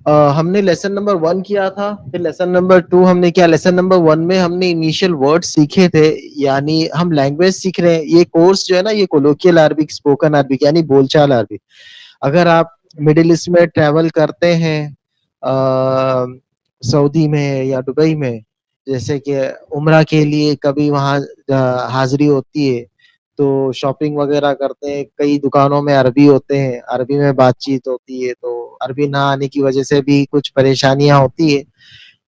ہم نے lesson number 1 کیا تھا، پھر لیسن نمبر 2 ہم نے کیا. لیسن نمبر 1 میں ہم نے انیشیل ورڈ سیکھے تھے، یعنی ہم لینگویج سیکھ رہے ہیں. یہ کورس جو ہے نا، یہ کولوکیل عربک، اسپوکن عربک یعنی بول چال عربک. اگر آپ مڈل ایسٹ میں ٹریول کرتے ہیں، سعودی میں یا دبئی میں، جیسے کہ عمرہ کے لیے کبھی وہاں حاضری ہوتی ہے تو شاپنگ وغیرہ کرتے ہیں، کئی دکانوں میں عربی ہوتے ہیں، عربی میں بات چیت ہوتی ہے، تو عربی نہ آنے کی وجہ سے بھی کچھ پریشانیاں ہوتی ہے.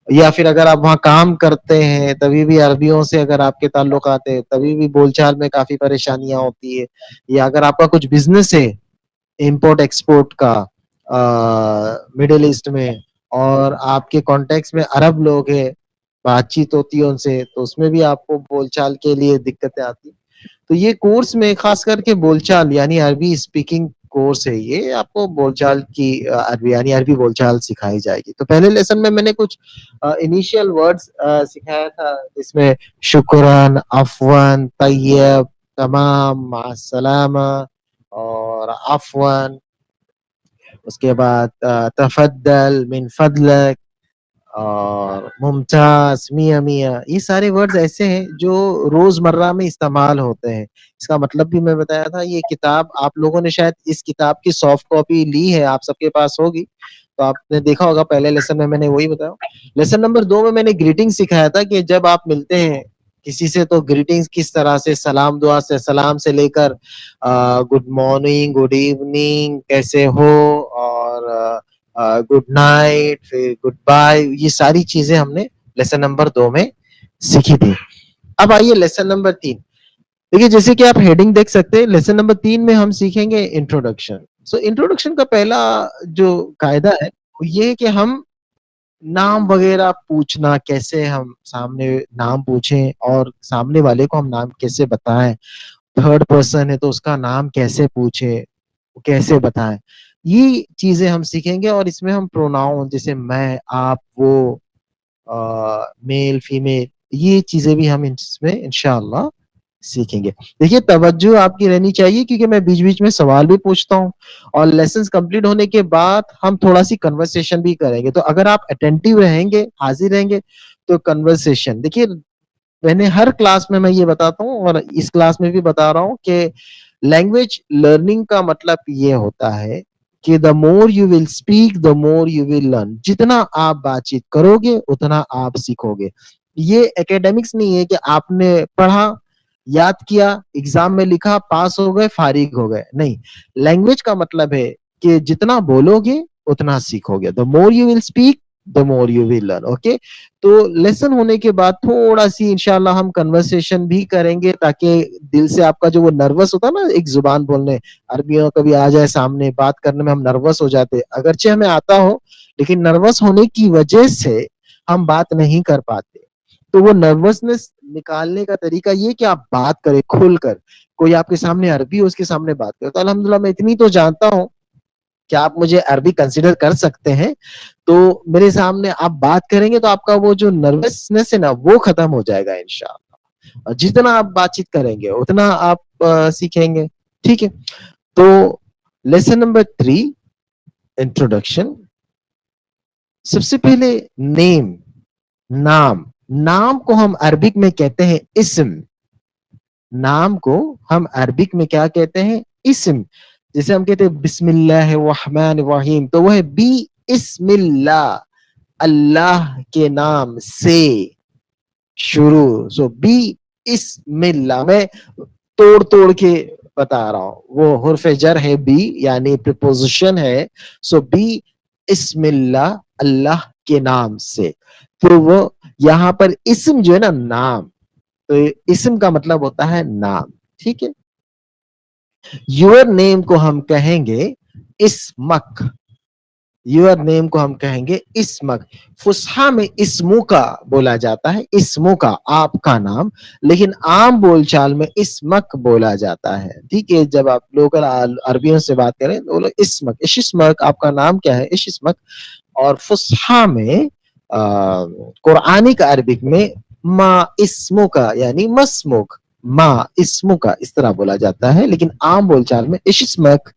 یا پھر اگر آپ وہاں کام کرتے ہیں تبھی بھی عربیوں سے اگر آپ کے تعلقات ہیں تبھی بھی بول چال میں کافی پریشانیاں ہوتی ہے. یا اگر آپ کا کچھ بزنس ہے امپورٹ ایکسپورٹ کا مڈل ایسٹ میں، اور آپ کے کانٹیکٹس میں عرب لوگ ہیں، بات چیت ہوتی ہے ان سے، تو اس میں بھی آپ کو بول چال کے لیے دقتیں آتی. تو یہ کورس میں خاص کر کے بول چال یعنی عربی اسپیکنگ کورس ہے. یہ آپ کو بول چال کی عربی یعنی عربی بول چال سکھائی جائے گی. تو پہلے لیسن میں نے کچھ انیشیل ورڈز سکھایا تھا، جس میں شکران، عفوان، طیب، تمام، مع السلامہ اور عفوان. اس کے بعد تفضل، من فضلک اور ممتاز، میاں میاں. یہ سارے ورڈز ایسے ہیں جو روز مرہ میں استعمال ہوتے ہیں. اس کا مطلب بھی میں بتایا تھا. یہ کتاب آپ لوگوں نے شاید اس کتاب کی سافٹ کاپی لی ہے، آپ سب کے پاس ہوگی، تو آپ نے دیکھا ہوگا پہلے لیسن میں نے وہی بتایا. لیسن نمبر 2 میں نے گریٹنگ سکھایا تھا کہ جب آپ ملتے ہیں کسی سے تو گریٹنگز کس طرح سے، سلام دعا سے، سلام سے لے کر گڈ مارننگ، گڈ ایوننگ، کیسے ہو، اور گڈ نائٹ، پھر گڈ بائے. یہ ساری چیزیں ہم نے لیسن نمبر 2 میں سیکھی تھی. اب آئیے لیسن نمبر 3. دیکھیے جیسے کہ آپ ہیڈنگ دیکھ سکتے ہیں، لیسن نمبر 3 میں ہم سیکھیں گے انٹروڈکشن. سو انٹروڈکشن کا پہلا جو قاعدہ ہے وہ یہ ہے کہ ہم نام وغیرہ پوچھنا، کیسے ہم سامنے نام پوچھیں اور سامنے والے کو ہم نام کیسے بتائیں. تھرڈ پرسن ہے تو اس کا نام کیسے پوچھے، کیسے بتائیں. یہ چیزیں ہم سیکھیں گے. اور اس میں ہم پروناؤن جیسے میں، آپ، وہ، میل، فیمیل، یہ چیزیں بھی ہم اس میں انشاءاللہ سیکھیں گے. دیکھیے توجہ آپ کی رہنی چاہیے کیونکہ میں بیچ بیچ میں سوال بھی پوچھتا ہوں، اور لیسنز کمپلیٹ ہونے کے بعد ہم تھوڑا سی کنورسیشن بھی کریں گے. تو اگر آپ اٹینٹیو رہیں گے، حاضر رہیں گے، تو کنورسیشن. دیکھیے میں نے ہر کلاس میں یہ بتاتا ہوں، اور اس کلاس میں بھی بتا رہا ہوں کہ لینگویج لرننگ کا مطلب یہ ہوتا ہے کہ the more you will speak the more you will learn. جتنا آپ بات چیت کرو گے اتنا آپ سیکھو گے. یہ اکیڈمکس نہیں ہے کہ آپ نے پڑھا، یاد کیا، ایگزام میں لکھا، پاس ہو گئے، فارغ ہو گئے. نہیں، لینگویج کا مطلب ہے کہ جتنا بولو گے اتنا سیکھو گے. The more you will speak the more you will learn. Okay. تو لیسن ہونے کے بعد تھوڑا سی انشاءاللہ ہم کنورسیشن بھی کریں گے، تاکہ دل سے آپ کا جو وہ نروس ہوتا ہے نا ایک زبان بولنے، عربیوں کبھی آ جائے سامنے بات کرنے میں ہم نروس ہو جاتے، اگرچہ ہمیں آتا ہو لیکن نروس ہونے کی وجہ سے ہم بات نہیں کر پاتے. تو وہ نروسنس نکالنے کا طریقہ یہ کہ آپ بات کریں کھل کر. کوئی آپ کے سامنے عربی ہو، اس کے سامنے بات کرے. تو الحمدللہ میں اتنی تو جانتا ہوں کہ آپ مجھے عربی کنسیڈر کر سکتے ہیں. تو میرے سامنے آپ بات کریں گے تو آپ کا وہ جو نروسنس ہے نا وہ ختم ہو جائے گا انشاءاللہ. اور جتنا آپ بات چیت کریں گے اتنا آپ سیکھیں گے. ٹھیک ہے. تو لیسن نمبر 3 انٹروڈکشن. سب سے پہلے نیم، نام. نام کو ہم عربک میں کہتے ہیں اسم. نام کو ہم عربک میں کیا کہتے ہیں؟ اسم. جیسے ہم کہتے ہیں بسم اللہ الرحمن الرحیم، تو وہ ہے بی اسم اللہ، اللہ کے نام سے شروع. سو بی اسم اللہ. میں توڑ توڑ کے بتا رہا ہوں، وہ حرف جر ہے بی یعنی پریپوزیشن ہے. سو بی اسم اللہ، اللہ کے نام سے. تو وہ یہاں پر اسم جو ہے نا نام، تو اسم کا مطلب ہوتا ہے نام. ٹھیک ہے. یور نیم کو ہم کہیں گے اسمک. یور نیم کو ہم کہیں گے اسمک. فصحا میں اسمو کا بولا جاتا ہے، اسمو کا آپ کا نام، لیکن عام بول چال میں اسمک بولا جاتا ہے. ٹھیک ہے. جب آپ لوکل عربیوں سے بات کریں تو بولو اسمک، اش اسمک، آپ کا نام کیا ہے؟ اش اسمک. اور فصحا میں قرآنک عربک میں ما اسمو کا یعنی مسموک، ما اسمو کا اس طرح بولا جاتا ہے، لیکن عام بول چال میں اش اسمک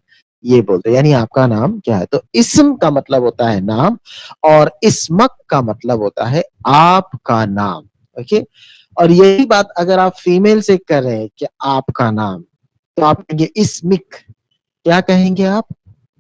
یہ بولتے ہیں، یعنی آپ کا نام کیا ہے. تو اسم کا مطلب ہوتا ہے نام، اور اسمک کا مطلب ہوتا ہے آپ کا نام. اوکے. اور یہی بات اگر آپ فیمیل سے کر رہے ہیں کہ آپ کا نام، تو آپ کہیں گے اسمک. کیا کہیں گے آپ؟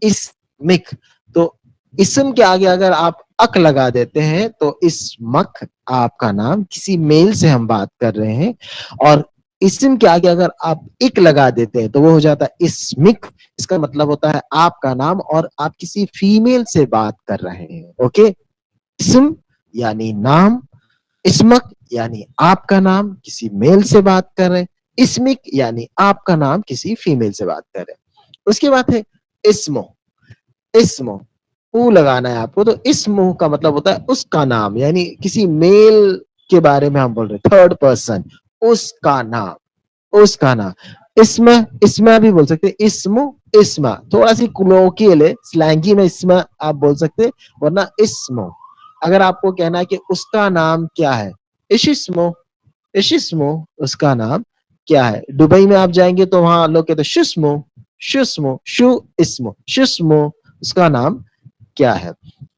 اسمک. تو اسم کے آگے اگر آپ اک لگا دیتے ہیں تو اسمک آپ کا نام. کسی میل سے ہم بات کر رہے ہیں، اور اسم کے آگے اگر آپ اک لگا دیتے ہیں تو وہ ہو جاتا ہے اسمک. اس کا مطلب ہوتا ہے آپ کا نام، اور آپ کسی فیمیل سے بات کر رہے ہیں. اوکے. اسم یعنی نام، اسمک یعنی آپ کا نام، کسی میل سے بات کر رہے ہیں. اسمک یعنی آپ کا نام، کسی فیمیل سے بات کر رہے ہیں. اس کے بعد ہے اسمو. اسمو او لگانا ہے آپ کو. تو اسمو کا مطلب ہوتا ہے اس کا نام، یعنی کسی میل کے بارے میں ہم بول رہے ہیں، تھرڈ پرسن. اس کا نام، اس کا نام. اسما بھی بول سکتے ہیں. اسمو اسما تھوڑا سی کلوکیل ہے، سلینگی میں اسما آپ بول سکتے، ورنہ اسمو. اگر آپ کو کہنا ہے کہ اس کا نام کیا ہے، اشسمو. اشسمو اس کا نام کیا ہے. دبئی میں آپ جائیں گے تو وہاں لوگ کہتے ہیں شسمو. شسمو شو اسمو شسمو اس کا نام کیا ہے.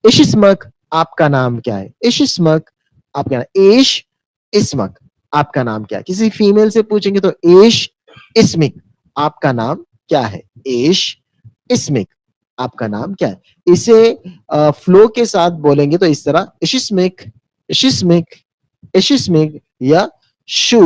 اشسمک آپ کا نام کیا ہے. اشسمک آپ کا نام. ایش اسمک آپ کا نام کیا ہے. کسی فیمیل سے پوچھیں گے تو ایش اسمک آپ کا نام کیا ہے. ایش اسمک آپ کا نام کیا ہے. اسے فلو کے ساتھ بولیں گے تو اس طرح اشسمک اشسمک اشسمک، یا شو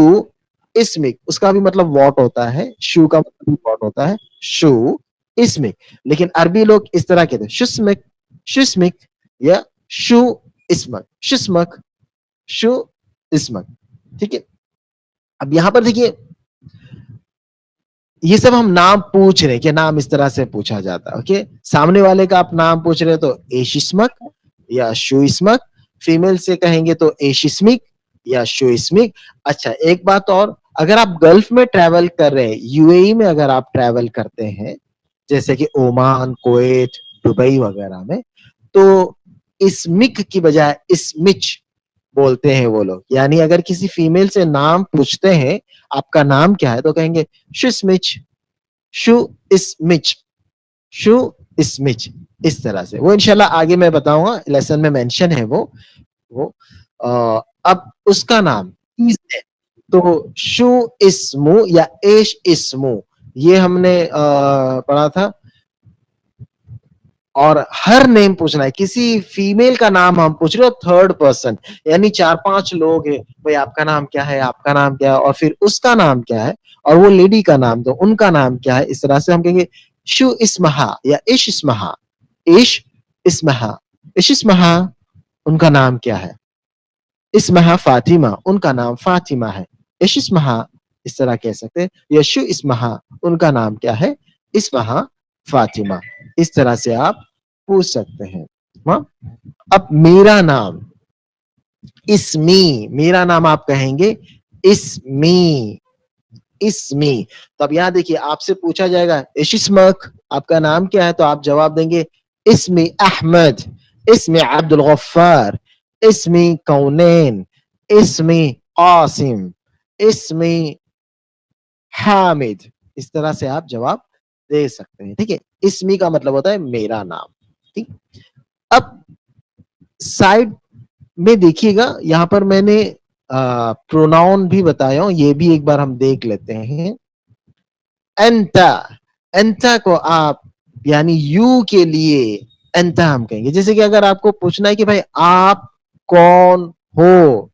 اسمک. اس کا بھی مطلب واٹ ہوتا ہے. شو کا مطلب واٹ ہوتا ہے. شو اسمک. لیکن عربی لوگ اس طرح کہتے ہیں شسمک شسمک، یا شو اسمک شسمک شو اسمک. ٹھیک ہے. اب یہاں پر دیکھیے، یہ سب ہم نام پوچھ رہے کہ نام اس طرح سے پوچھا جاتا ہے. اوکے. سامنے والے کا آپ نام پوچھ رہے تو ایش اسمک یا شو اسمک. فیمیل سے کہیں گے تو ایش اسمک یا شو اسمک. اچھا ایک بات اور، اگر آپ گلف میں ٹریول کر رہے ہیں، یو اے ای میں اگر آپ ٹریول کرتے ہیں، جیسے کہ عمان، کویت، دبئی وغیرہ میں، تو اسمک کی بجائے اسمچ بولتے ہیں وہ لوگ. یعنی اگر کسی فیمیل سے نام پوچھتے ہیں آپ کا نام کیا ہے، تو کہیں گے شو اسمچ شو اسمچ شو اسمچ. اس طرح سے وہ انشاءاللہ آگے میں بتاؤں گا، لیسن میں مینشن ہے وہ. اب اس کا نام تو شو اسمو یا ایش اسمو، یہ ہم نے پڑھا تھا. اور ہر نیم پوچھنا ہے. کسی فیمیل کا نام ہم پوچھ رہے ہو تھرڈ پرسن، یعنی 4-5 لوگ ہیں، بھائی آپ کا نام کیا ہے، آپ کا نام کیا ہے، اور پھر اس کا نام کیا ہے، اور وہ لیڈی کا نام تو ان کا نام کیا ہے. اس طرح سے ہم کہیں گے شو اسمہا یا ایش اسمہا. ایش اسمہا ایش اسمہا ان کا نام کیا ہے. اسمہا فاطمہ ان کا نام فاطمہ ہے. ایش اسمہا اس طرح کہہ سکتے ہیں. یا شو اسمہا ان کا نام کیا ہے. اسمہا فاطمہ. اس طرح سے آپ پوچھ سکتے ہیں. اب میرا نام اسمی، میرا نام آپ کہیں گے اسمی اسمی. تو اب یہاں دیکھیے، آپ سے پوچھا جائے گا ایش اسمک آپ کا نام کیا ہے، تو آپ جواب دیں گے اسمی احمد، اسمی عبد الغفار، اسمی کونین، اسمی قاسم، اسمی حامد. اس طرح سے آپ جواب دے سکتے ہیں. ٹھیک ہے. اسمی کا مطلب ہوتا ہے میرا نام. ٹھیک. اب سائڈ میں دیکھیے گا، یہاں پر میں نے پروناؤن بھی بتایا ہوں، یہ بھی ایک بار ہم دیکھ لیتے ہیں. انتا، انتا کو آپ یعنی یو کے لیے انتا ہم کہیں گے. جیسے کہ اگر آپ کو پوچھنا ہے کہ بھائی آپ کون ہو،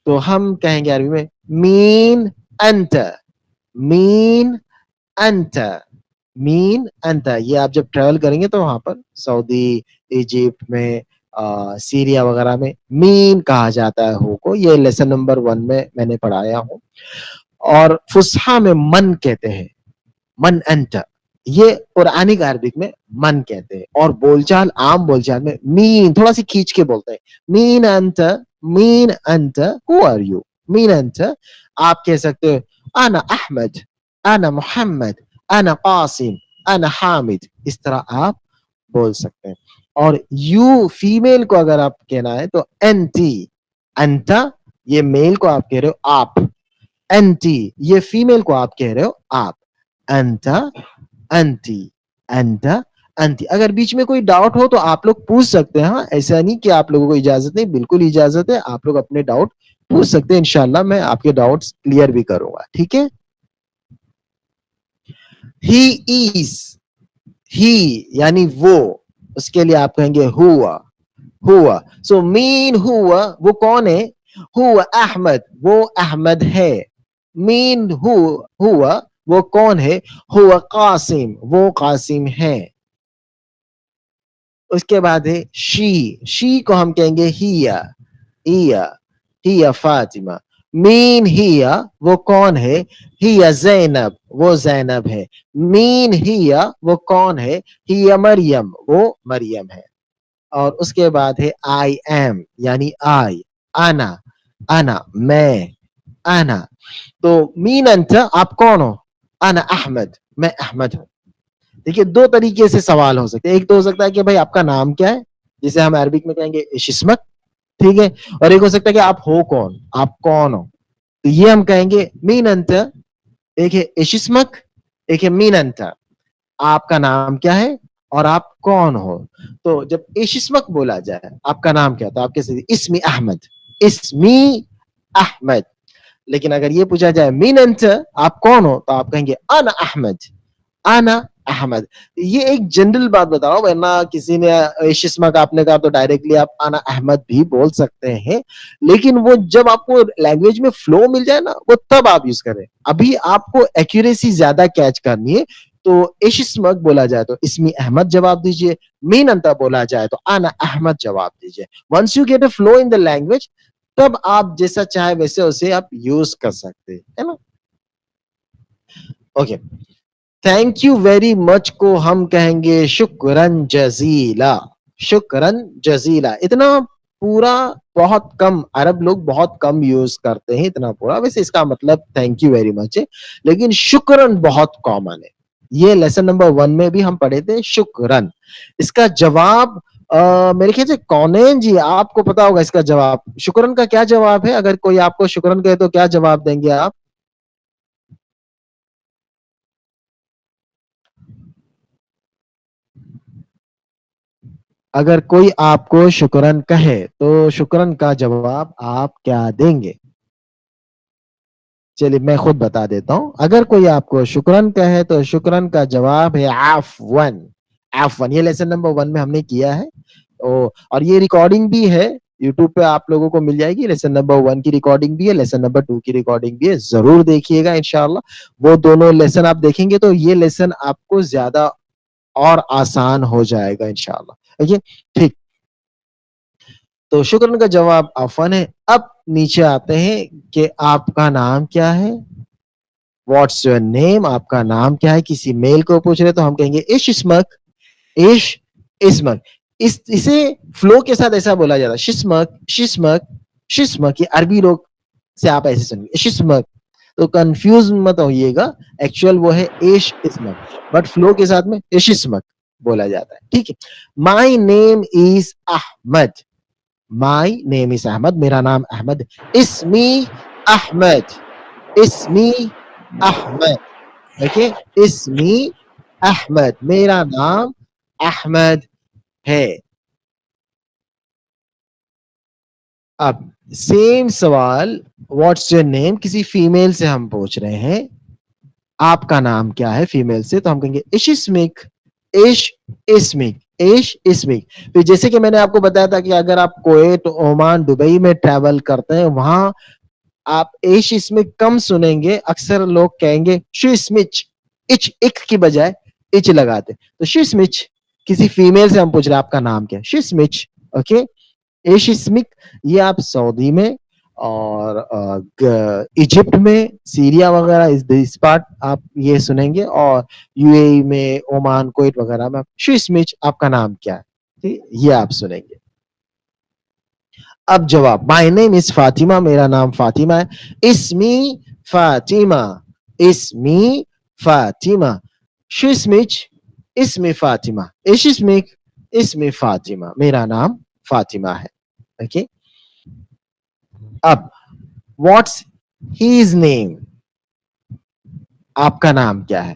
تو ہم کہیں گے عربی میں مین انتا، مین انتا، مین انتا. یہ آپ جب ٹریول کریں گے تو وہاں پر سعودی، ایجپٹ میں، سیریا وغیرہ میں مین کہا جاتا ہے ہو کو. یہ لیسن نمبر 1 میں نے پڑھایا ہوں. اور فصحا میں من کہتے ہیں، من انت. یہ قرآنی عربک میں من کہتے ہیں. اور بول چال، عام بول چال میں مین تھوڑا سی کھینچ کے بولتے ہیں. مین انت، مین انت، ہو آر یو. مین انت آپ کہہ سکتے ہو انا احمد، انا محمد، انا قاسم، انا حامد. اس طرح آپ بول سکتے ہیں. اور یو فیمیل کو اگر آپ کہنا ہے تو انتی، انتا یہ میل کو آپ کہہ رہے ہو آپ. انتی یہ فیمیل کو آپ کہہ رہے ہو آپ. انتا، انتی، انت انتی. اگر بیچ میں کوئی ڈاؤٹ ہو تو آپ لوگ پوچھ سکتے ہیں. ہاں ایسا نہیں کہ آپ لوگوں کو اجازت نہیں, بالکل اجازت ہے, آپ لوگ اپنے ڈاؤٹ پوچھ سکتے ہیں. انشاءاللہ میں آپ کے ڈاؤٹس کلیئر بھی کروں گا. ٹھیک ہے. ہی از, ہی یعنی وہ, اس کے لیے آپ کہیں گے ہوا, ہوا. سو مین ہوا, وہ کون ہے؟ ہوا احمد, وہ احمد ہے. مین ہوا, وہ کون ہے؟ ہوا قاسم, وہ قاسم ہے. اس کے بعد ہے شی, شی کو ہم کہیں گے ہیا, ہیا, ہیا فاطمہ. مین ہیا, وہ کون ہے؟ ہیا زینب, وہ زینب ہے. مین ہیا, وہ کون ہے؟ ہیا مریم, وہ مریم ہے. اور اس کے بعد ہے آئی ایم, یعنی آئی, انا, انا میں, انا. تو مین انت, آپ کون ہو؟ انا احمد, میں احمد ہوں. دیکھیے دو طریقے سے سوال ہو سکتے ہیں. ایک تو ہو سکتا ہے کہ بھائی آپ کا نام کیا ہے, جسے ہم عربک میں کہیں گے ايش اسمك, ٹھیک ہے. اور ایک ہو سکتا ہے کہ آپ ہو کون, آپ کون ہو. تو یہ ہم کہیں گے مین انت. ایک ہے ايش اسمك, ایک ہے مین انت, آپ کا نام کیا ہے اور آپ کون ہو. تو جب ايش اسمك بولا جائے, آپ کا نام کیا, تو آپ کیسے اسمی احمد, اسمی احمد. لیکن اگر یہ پوچھا جائے مین انت, آپ کون ہو, تو آپ کہیں گے انا احمد, انا احمد. یہ ایک جنرل بات بتاؤ, ورنہ کسی نے ايش اسمك آپ نے کہا تو ڈائریکٹلی آپ انا احمد بھی بول سکتے ہیں. لیکن وہ جب آپ کو لینگویج میں فلو مل جائے نا, وہ تب آپ یوز کریں. ابھی آپ کو ایکوریسی زیادہ کیچ کرنی ہے. تو ايش اسمك بولا جائے تو اسمی احمد جواب دیجئے, مین انت بولا جائے تو انا احمد جواب دیجئے. Once you get a flow in the language, تب آپ جیسا چاہے ویسے اسے آپ یوز کر سکتے ہیں نا. Okay, thank you very much کو ہم کہیں گے شکرن جزیلا, شکرن جزیلا. اتنا پورا بہت کم, عرب لوگ بہت کم یوز کرتے ہیں اتنا پورا. ویسے اس کا مطلب تھینک یو ویری مچ ہے, لیکن شکرن بہت کامن ہے. یہ لیسن نمبر 1 میں بھی ہم پڑھے تھے شکرن. اس کا جواب میرے خیال سے کونین جی آپ کو پتا ہوگا اس کا جواب. شکرن کا کیا جواب ہے؟ اگر کوئی آپ کو شکرن کہے تو کیا جواب دیں گے آپ؟ اگر کوئی آپ کو شکرن کہے تو شکرن کا جواب آپ کیا دیں گے؟ چلیے میں خود بتا دیتا ہوں. اگر کوئی آپ کو شکرن کہے تو شکرن کا جواب ہے عفون, عفون. یہ لیسن نمبر 1 میں ہم نے کیا ہے, اور یہ ریکارڈنگ بھی ہے یوٹیوب پہ, آپ لوگوں کو مل جائے گی. لیسن نمبر 1 کی ریکارڈنگ بھی ہے, لیسن نمبر 2 کی ریکارڈنگ بھی ہے. ضرور دیکھیے گا انشاءاللہ. وہ دونوں لیسن آپ دیکھیں گے تو یہ لیسن آپ کو زیادہ اور آسان ہو جائے گا انشاءاللہ. ٹھیک, تو شکرن کا جواب عفون ہے. اب نیچے آتے ہیں کہ آپ کا نام کیا ہے. واٹس یور نیم, آپ کا نام کیا ہے. کسی میل کو پوچھ رہے تو ہم کہیں گے ایش اسمک, ایش اسمک. اسے فلو کے ساتھ ایسا بولا جاتا ہے, شسمک, شسمک, شسمک. یہ عربی لوگ سے آپ ایسے سنیں شسمک, تو کنفیوز مت ہوئیے گا. ایکچوئل وہ ہے ایش اسمک, بٹ فلو کے ساتھ میں ایش اسمک بولا جاتا ہے. ٹھیک ہے. مائی نیم از احمد, مائی نیم از احمد, میرا نام احمد. اسمی احمد, اسمی احمد. اوکے, اسمی احمد, میرا نام احمد ہے. اب سیم سوال, واٹس یور نیم, کسی فیمیل سے ہم پوچھ رہے ہیں آپ کا نام کیا ہے فیمیل سے, تو ہم کہیں گے ایش اسمک, ایش اسمک, ایش اسمک. پھر جیسے کہ میں نے آپ کو بتایا تھا کہ اگر آپ کویت, عمان, دبئی میں ٹریول کرتے ہیں, وہاں آپ ایش اسمک کم سنیں گے. اکثر لوگ کہیں گے شو اسمچ, اچ, اک کی بجائے اچ لگاتے. تو شو اسمچ, کسی فیمیل سے ہم پوچھ رہے ہیں آپ کا نام کیا ہے, شو اسمچ. اوکے, ایش اسمک. یہ آپ سعودی میں اور ایجپٹ میں, سیریا وغیرہ اس پارٹ آپ یہ سنیں گے, اور یو اے ای میں, عمان, کویت وغیرہ میں شو اسمچ, آپ کا نام کیا ہے, یہ آپ سنیں گے. اب جواب, مائی نیم از فاطمہ, میرا نام فاطمہ ہے. اسمی فاطمہ, اسمی فاطمہ. شو اسمچ, اسمی فاطمہ. ایش اسمک, اسمی فاطمہ, میرا نام فاطمہ ہے. اوکے. اب واٹس ہیز نیم, آپ کا نام کیا ہے.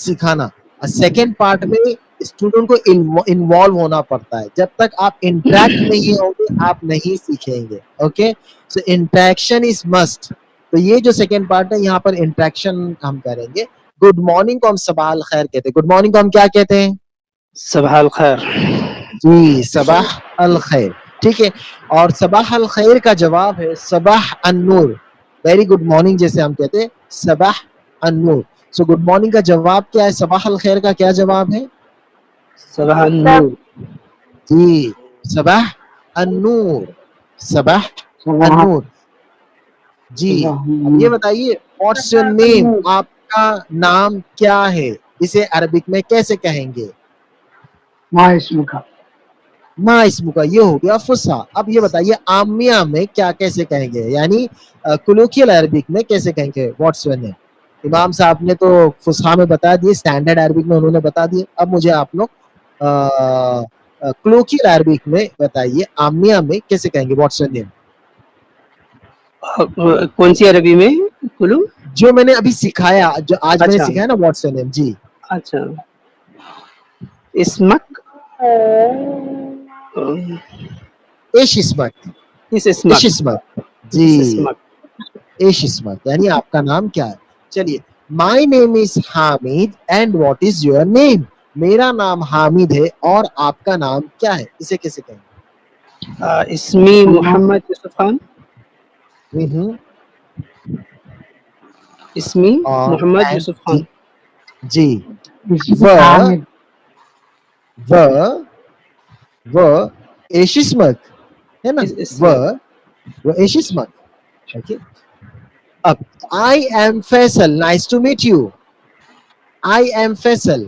سکھانا. سیکنڈ پارٹ میں اسٹوڈنٹ کو انوالو ہونا پڑتا ہے. جب تک آپ انٹریکٹ نہیں ہوں گے آپ نہیں سیکھیں گے. Okay, so interaction is must. تو یہ جو سیکنڈ پارٹ ہے یہاں پر انٹریکشن ہم کریں گے. گڈ مارننگ کو ہم صباح الخیر کہتے ہیں. گڈ مارننگ کو ہم کیا کہتے ہیں؟ صباح الخیر. جی صباح الخیر. ٹھیک ہے, اور صباح الخیر کا جواب ہے صباح النور. ویری گڈ مارننگ جیسے ہم کہتے ہیں صباح النور. سو گڈ مارننگ کا جواب کیا ہے؟ صباح الخیر کا کیا جواب ہے؟ صباح النور. جی صباح النور. صباح النور. جی اب یہ بتائیے واٹس یور نیم, آپ کا نام کیا ہے, اسے عربک میں کیسے کہیں گے؟ ما اسمک. ما اسم کا, یہ ہو گیا فصحا. اب یہ بتائیے عامیہ میں کیا کیسے کہیں گے, یعنی کولوکیل عربک میں کیسے کہیں گے واٹس یور نیم؟ امام صاحب نے تو فصحا میں بتا دیے, اسٹینڈرڈ عربک میں انہوں نے بتا دیے. اب مجھے آپ لوگ کولوکیل عربک میں بتائیے عامیہ میں کیسے کہیں گے واٹس یور نیم؟ کون سی عربی میں؟ کلو جو میں نے ابھی سکھایا, جو آج میں نے اچھا سکھایا نا واٹس یور نیم. جی اچھا. اسمک. ایش اسمک. اس ایش اسمک. اسمک. جی اس اسمک. ایش اسمک یعنی آپ کا نام کیا ہے. چلیے, my name is Hamid and what is your name. میرا نام حامد ہے اور آپ کا نام کیا ہے, اسے کیسے کہیں گے؟ اسمی محمد یوسف خان. اسمی اور محمد یوسف خان. جی اسم و حامد. و ایش اسمک ہے نا, و ایش اسمک. اوکے, اب I am Faisal, nice to meet you. I am Faisal.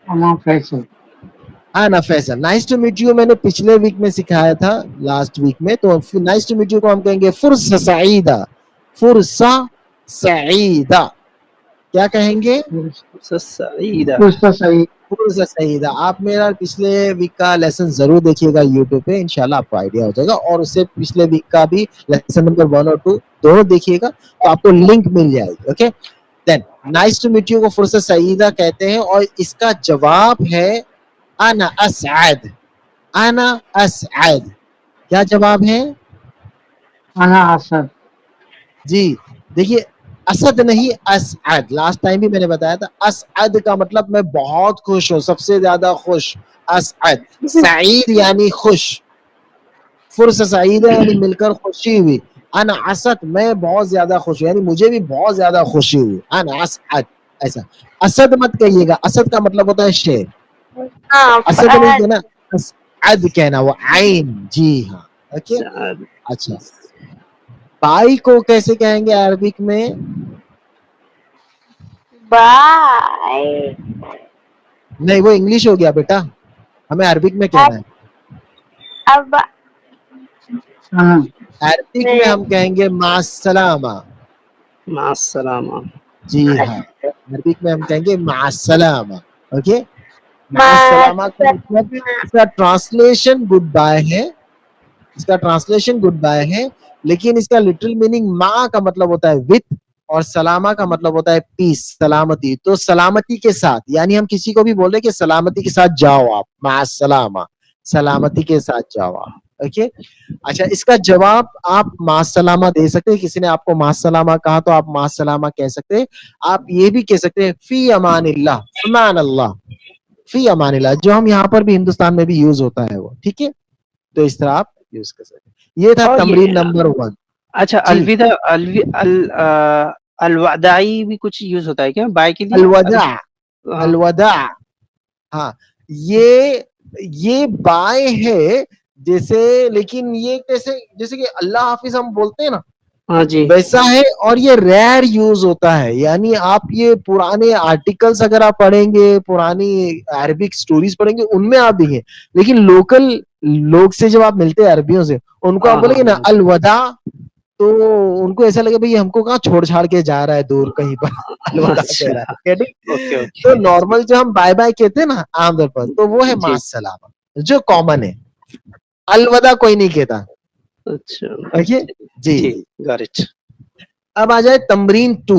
انا فیصل. انا Faisal, nice to meet you میں نے پچھلے ویک میں سکھایا تھا, لاسٹ ویک میں. تو نائس ٹو میٹ یو کو ہم کہیں گے فرصہ سعیدہ. فرصہ سعیدہ کیا کہیں گے؟ سعیدہ. فرصہ سعید. فرصہ سعیدہ. آپ میرا پچھلے ویک کا لیسن ضرور دیکھیے گا یوٹیوب پہ, انشاءاللہ آپ کو آئیڈیا ہو جائے گا. اور اس سے پچھلے ویک کا بھی لیسن نمبر 1 اور 2 دونوں دیکھیے گا تو آپ کو لنک مل جائے گی. Okay, then nice to meet you کو فرصہ سعیدہ کہتے ہیں اور اس کا جواب ہے انا اسعد. انا اسعد کیا جواب ہے؟ انا اسد. جی دیکھیے, اسد نہیں اسعد. لاسٹ ٹائم بھی میں نے بتایا تھا اسعد کا مطلب میں بہت خوش ہوں, سب سے زیادہ خوش. اسعد. سعید یعنی خوش. فرصہ سعید یعنی مل کر خوشی ہوئی. انا اسد میں بہت زیادہ خوش ہوں, یعنی مجھے بھی بہت زیادہ خوشی ہوئی. انا اسعد ایسا. اسد مت کہیے گا, اسد کا مطلب ہوتا ہے شیر. اسد نہیں کہنا, اسعد کہنا, وہ عین. جی ہاں اوکے. اچھا, بائی کو کیسے کہیں گے عربک میں؟ بائی. نہیں وہ انگلش ہو گیا بیٹا, ہمیں عربک میں کہنا ہے. اب عربک میں ہم کہیں گے مع السلامہ. مع السلامہ. جی ہاں, عربک میں ہم کہیں گے مع السلامہ. اوکے, مع السلامہ کا مطلب اس کا ٹرانسلیشن گڈ بائے ہے. اس کا ٹرانسلیشن گڈ بائے ہے, لیکن اس کا لٹرل میننگ مع کا مطلب ہوتا ہے وتھ, اور سلامہ کا مطلب ہوتا ہے پیس, سلامتی. تو سلامتی کے ساتھ, یعنی ہم کسی کو بھی بول رہے کہ سلامتی کے ساتھ جاؤ آپ, مع السلامہ, سلامتی کے ساتھ جاؤ آپ. اوکے, اچھا اس کا جواب آپ مع السلامہ دے سکتے ہیں. کسی نے آپ کو مع السلامہ کہا تو آپ مع السلامہ کہہ سکتے ہیں. آپ یہ بھی کہہ سکتے ہیں فی امان اللہ, امان اللہ, فی امان اللہ, جو ہم یہاں پر بھی ہندوستان میں بھی یوز ہوتا ہے وہ. ٹھیک ہے, تو اس طرح آپ یوز کر سکتے ہیں. یہ تھا تمرین نمبر 1. اچھا, الوداع الوداعی بھی کچھ یوز ہوتا ہے کیا بائے کے لیے؟ الوداع, الوداع, ہاں یہ بائے ہے جیسے, لیکن یہ کیسے, جیسے کہ اللہ حافظ ہم بولتے ہیں نا, ہاں جی ویسا ہے. اور یہ ریئر یوز ہوتا ہے, یعنی آپ یہ پرانے آرٹیکلس اگر آپ پڑھیں گے, پرانی عربک سٹوریز پڑھیں گے, ان میں آپ دیکھیں. لیکن لوکل لوگ سے جب آپ ملتے ہیں عربیوں سے, ان کو آپ بولیں گے نا الوداع, تو ان کو ایسا لگے بھائی ہم کو کہاں چھوڑ چھاڑ کے جا رہا ہے دور کہیں پر, الوداع کہہ رہا ہے. تو نارمل جو ہم بائے بائے کہتے ہیں نا عام طور پر, تو وہ ہے مع السلامہ, جو کامن ہے. الوداع کوئی نہیں کہتا. اچھا جی جی. Got it. اب آ جائے تمرین 2.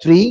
3।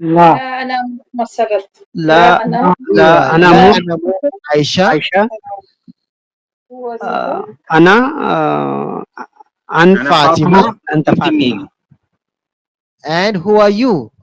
لا لا أنا مسرت. لا أنا لا أنا لا مو أنا مو عائشة عائشة، هو زيكم. أنا أنت أنا فاطمة. فاطمة. أنت أنت فاطمة. مين؟ and who are you,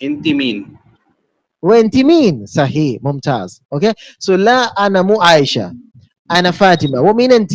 أنت مين؟ وانت مين؟ صحيح ممتاز. اوكي سو لا انا مو عائشة، انا فاطمة. ومين انت؟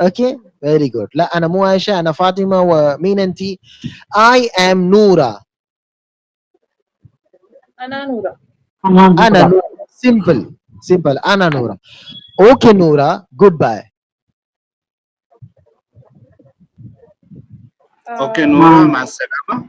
Okay very good. لا انا مو عائشة، انا فاطمة. ومين انت؟ I am نورة. أنا نورة. أنا انا نورة. نورة. simple انا نورة. اوكي نورة goodbye. أوكي نورة مع السلامة.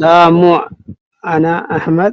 لا مو أنا أحمد.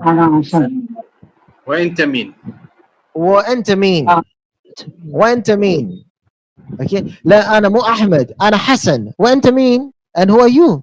أنا حسن. وأنت مين؟ وانت مين؟ آه. وانت مين؟ اوكي لا انا مو احمد، انا حسن. وانت مين؟ and who are you؟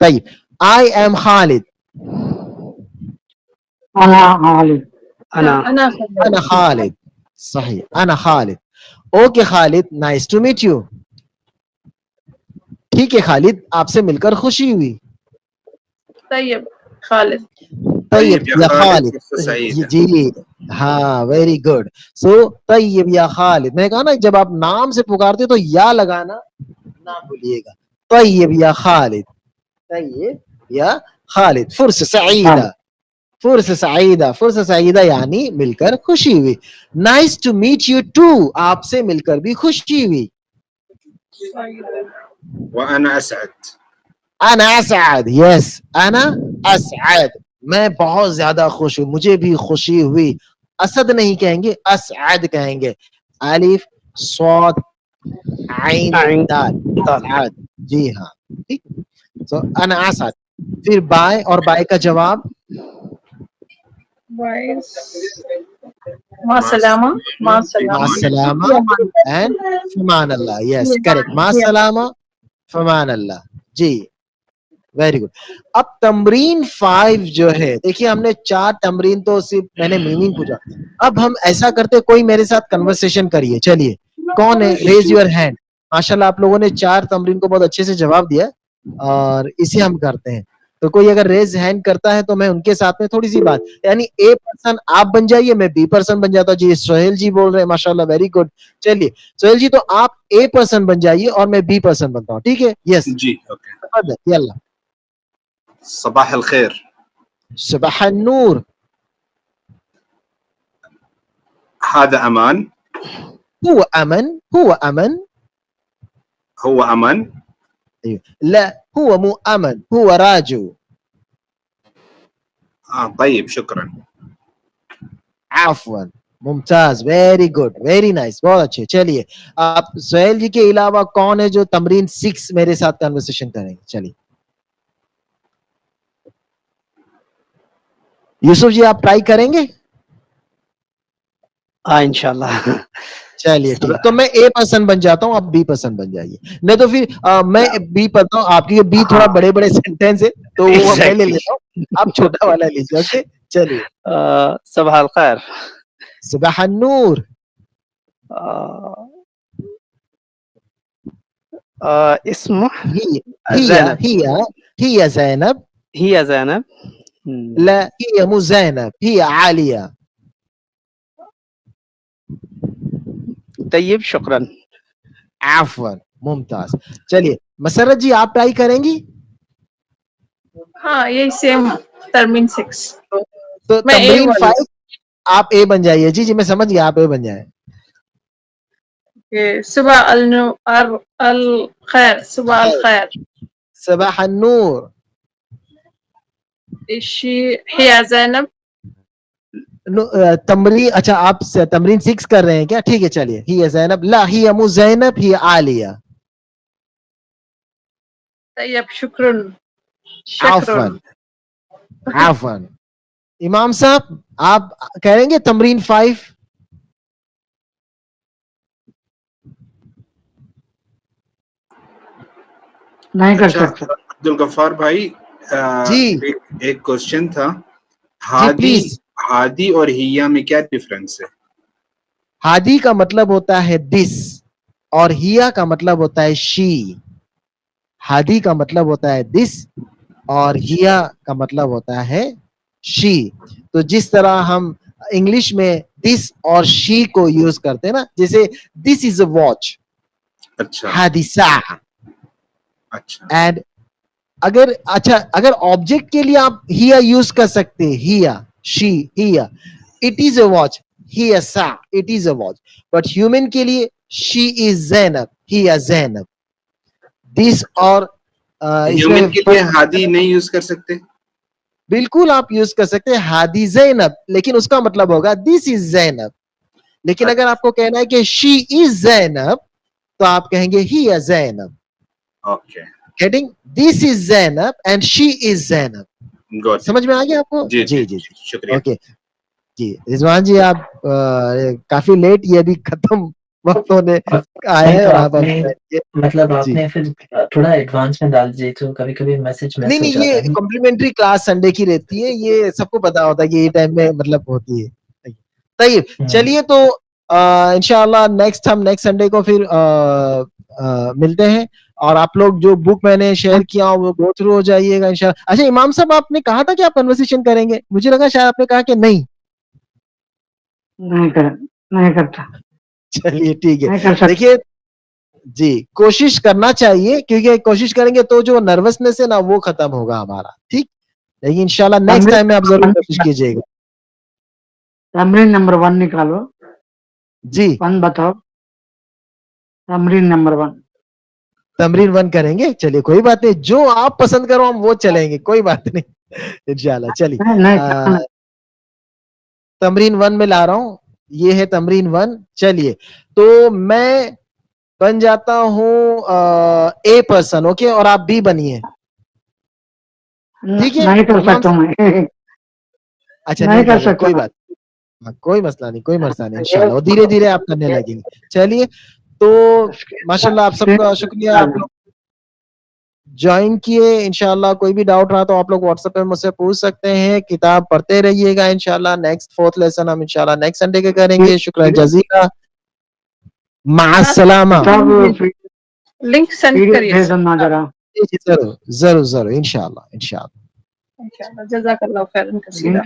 طيب I am Khalid. أنا خالد. أنا خالد. صحيح أنا خالد. Okay Khalid, nice to meet you. ٹھیک ہے خالد, آپ سے مل کر خوشی ہوئی. طيب خالد. طیب یا خالد. جی ہاں, ویری گڈ. سو طیب یا خالد, میں نے کہا نا جب آپ نام سے پکارتے تو یا لگانا نہ بھولیے گا. طیب یا خالد, طیب یا خالد. فرصہ سعیدہ, فرصہ سعیدہ, فرصہ سعیدہ یعنی مل کر خوشی ہوئی. Nice to meet you too, آپ سے مل کر بھی خوشی ہوئی. وأنا أسعد. انا اسعد, یس انا اسعد, میں بہت زیادہ خوش ہوں, مجھے بھی خوشی ہوئی. اسد نہیں کہیں گے, اسعد کہیں گے. الف صاد عین دال, اسعد. جی ہاں, ٹھیک. سو انا اسعد. پھر بائے, اور بائے کا جواب مع السلامة. مع السلامة. مع السلامہ اینڈ فمان اللہ. یس کریکٹ, مع السلامہ فمان اللہ. جی ویری گڈ. اب تمرین 5 جو ہے, دیکھیے ہم نے 4 تمرین تو صرف میں نے میننگ پوچھا. اب ہم ایسا کرتے, کوئی میرے ساتھ کنورسیشن کریے. چلیے کون ہے, ریز یور ہینڈ. ماشاءاللہ آپ لوگوں نے 4 تمرین کو بہت اچھے سے جواب دیا, اور اسے ہم کرتے ہیں. تو کوئی اگر ریز ہینڈ کرتا ہے تو میں ان کے ساتھ میں تھوڑی سی بات, یعنی اے پرسن آپ بن جائیے, میں بی پرسن بن جاتا ہوں. جی سہیل جی بول رہے ہیں, ماشاءاللہ ویری گڈ. چلیے سہیل جی, تو آپ اے پرسن بن جائیے اور میں بی پرسن بنتا ہوں, ٹھیک ہے؟ یس جی اوکے. یلا. صباح الخير. صباح النور. هذا أمان. هو أمن. هو أمن. هو أمان. لا هو مو أمن, هو راجو. طيب شكرا. عفوا. ممتاز, ویری گڈ, ویری نائس, بہت اچھے. چلیے آپ سہیل جی کے علاوہ کون ہے جو تمرین 6 میرے ساتھ کنورسیشن کریں گے؟ چلیے یوسف جی, آپ ٹرائی کریں گے؟ ہاں انشاءاللہ. چلیے ٹھیک, تو میں اے پرسن بن جاتا ہوں, آپ بی پرسن بن جائیے. نہیں تو پھر میں بی پڑھتا ہوں, آپ کی بی تھوڑا بڑے بڑے سینٹینس ہے تو وہ میں لے لیتا ہوں, آپ چھوٹا والا لیجیے. اوکے چلیے. صباح الخیر. صباح النور. اسمه هي زینب. هي زینب. لا هي مو زینب, هي عالیہ. طیب شکرا. عفوا. ممتاز. چلیے مسرت جی, آپ ٹرائی کریں گی؟ ہاں یہی سیم ترمین 6. تو تمرین 5 آپ اے بن جائیے. جی جی میں سمجھ گیا, آپ اے بن جائیں. صبح الخیر. صبح الخیر. صباح النور. ہی زینب. تمرین, اچھا آپ تمرین 6 کر رہے ہیں کیا؟ ٹھیک ہے چلیے. ہی زینب. لا ہی مو زینب, ہی عالیہ. طیب شکرا. عفوا. عفوا. امام صاحب آپ کریں گے تمرین 5؟ نہیں کر سکتا. عبدالغفار بھائی جی ایک کوشچن تھا. پلیز. ہادی اور ہیا میں کیا ڈفرنس ہے؟ ہادی کا مطلب ہوتا ہے دس, اور ہیا کا مطلب ہوتا ہے شی. ہادی کا مطلب ہوتا ہے دس, اور ہیا کا مطلب ہوتا ہے شی. تو جس طرح ہم انگلش میں دس اور شی کو یوز کرتے ہیں نا, جیسے دس از اے واچ, اچھا ہادی ساعہ. اچھا. اینڈ اگر آبجیکٹ کے لیے آپ ہیا یوز کر سکتے, ہیا شی ہیا, اٹ از اے واچ, ہیا ساعہ, it is a watch. But human کے لیے شی از زینب, ہیا زینب. دس اور ہیومن کے لیے ہادی نہیں یوز کر سکتے؟ بالکل آپ یوز کر سکتے ہیں ہادی زینب, لیکن اس کا مطلب ہوگا دس از زینب. لیکن اگر آپ کو کہنا ہے کہ she is زینب تو آپ کہیں گے he is Zainab. Okay Getting this is Zainab and she is زینب. سمجھ میں آ گیا آپ کو؟ جی جی جی شکریہ. اوکے جی رضوان جی آپ کافی لیٹ یہ بھی ختم وقت ہونے آئے ہیں اور آپ مطلب آپ نے پھر تھوڑا ایڈوانس میں ڈال دیجیے تو کبھی کبھی میسج نہیں نہیں یہ کمپلیمنٹری کلاس سنڈے کی رہتی ہے, یہ سب کو پتا ہوتا ہے کہ یہ ٹائم میں مطلب ہوتی ہے. طيب چلیے تو انشاءاللہ ہم نیکسٹ سنڈے کو پھر ملتے ہیں, اور آپ لوگ جو بک میں نے شیئر کیا وہ گو تھرو ہو جائیے گا انشاءاللہ. اچھا امام صاحب آپ نے کہا تھا کہ آپ کنورسیشن کریں گے, مجھے لگا شاید آپ نے کہا کہ نہیں کرتا. چلیے ٹھیک ہے. دیکھیے جی کوشش کرنا چاہیے, کیونکہ کوشش کریں گے تو جو نروسنس ہے نا وہ ختم ہوگا ہمارا. ٹھیک لیکن انشاءاللہ نیکسٹ ٹائم میں آپ ضرور کوشش کیجیے گا. تمرین نمبر 1 نکالو. جی 1 بتاؤ. تمرین نمبر 1 تمرین 1 کریں گے. چلیے کوئی بات نہیں, جو آپ پسند کرو ہم وہ چلیں گے, کوئی بات نہیں انشاءاللہ. چلیے تمرین 1 میں لا رہا ہوں, یہ ہے تمرین 1. چلیے تو میں بن جاتا ہوں اے پرسن, اوکے, اور آپ بی بنیے. ٹھیک ہے نہیں کر سکتا ہوں میں. اچھا نہیں کر سکتا, کوئی بات, کوئی مسئلہ نہیں, کوئی مسئلہ نہیں انشاءاللہ, اور دھیرے دھیرے آپ کرنے لگیں گے. چلیے تو ماشاءاللہ آپ سب کا شکریہ, آپ لوگ جوائن کیے. انشاءاللہ کوئی بھی ڈاؤٹ رہا تو آپ لوگ واٹس ایپ پہ مجھ سے پوچھ سکتے ہیں. کتاب پڑھتے رہیے گا انشاءاللہ. نیکسٹ 4th لیسن ہم انشاءاللہ نیکسٹ سنڈے کے کریں گے. شکریہ جزیلا, مع السلامہ. لنک سینڈ کریے ضرور ضرور ضرور انشاءاللہ انشاءاللہ. جزاک اللہ خیرن کثیرا.